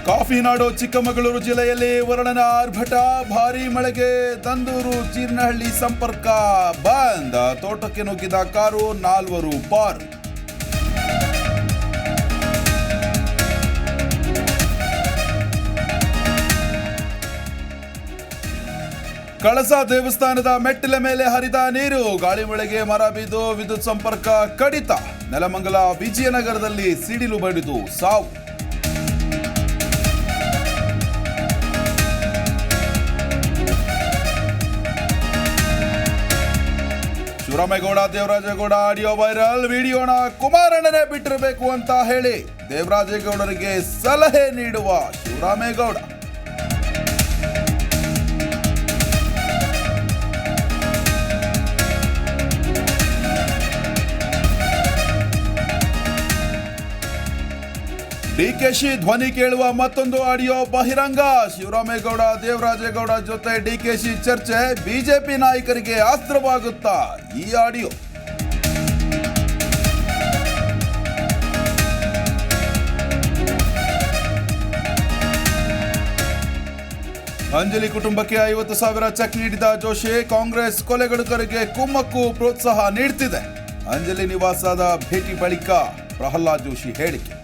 Coffee ನಾಡು ಚಿಕ್ಕಮಗಳೂರು ಜಿಲ್ಲೆಯಲ್ಲಿ ವರುಣನ ಆರ್ಭಟ, ಭಾರೀ ಮಳೆಗೆ ದಂದೂರು ಚೀರ್ನಹಳ್ಳಿ ಸಂಪರ್ಕ ಬಂದ್. ತೋಟಕ್ಕೆ ನುಗ್ಗಿದ ಕಾರು, 4 ಪಾರು. ಕಳಸ ದೇವಸ್ಥಾನದ ಮೆಟ್ಟಿಲ ಮೇಲೆ ಹರಿದ ನೀರು, ಗಾಳಿ ಮಳೆಗೆ ಮರ ಬಿದ್ದು ವಿದ್ಯುತ್ ಸಂಪರ್ಕ ಕಡಿತ. ನೆಲಮಂಗಲ ವಿಜಯನಗರದಲ್ಲಿ ಸಿಡಿಲು ಬಡಿದು ಸಾವು. Shivaramegowda Devaraje Gowda audio viral. ವಿಡಿಯೋನ ಕುಮಾರಣ್ಣನೇ ಬಿಟ್ಟಿರಬೇಕು ಅಂತ ಹೇಳಿ ದೇವರಾಜೇಗೌಡರಿಗೆ ಸಲಹೆ ನೀಡುವ ಶಿವರಾಮೇಗೌಡ. ಡಿಕೆಶಿ ಧ್ವನಿ ಕೇಳುವ ಮತ್ತೊಂದು ಆಡಿಯೋ ಬಹಿರಂಗ. ಶಿವರಾಮೇಗೌಡ ದೇವರಾಜೇಗೌಡ ಜೊತೆ ಡಿಕೆಶಿ ಚರ್ಚೆ, ಬಿಜೆಪಿ ನಾಯಕರಿಗೆ ಅಸ್ತ್ರವಾಗುತ್ತಾ ಈ ಆಡಿಯೋ. ಅಂಜಲಿ ಕುಟುಂಬಕ್ಕೆ 50,000 ಚೆಕ್ ನೀಡಿದ ಜೋಶಿ, ಕಾಂಗ್ರೆಸ್ ಕೊಲೆಗಡುಕರಿಗೆ ಕುಮ್ಮಕ್ಕು ಪ್ರೋತ್ಸಾಹ ನೀಡ್ತಿದೆ. ಅಂಜಲಿ ನಿವಾಸದ ಭೇಟಿ ಬಳಿಕ ಪ್ರಹ್ಲಾದ್ ಜೋಶಿ ಹೇಳಿಕೆ.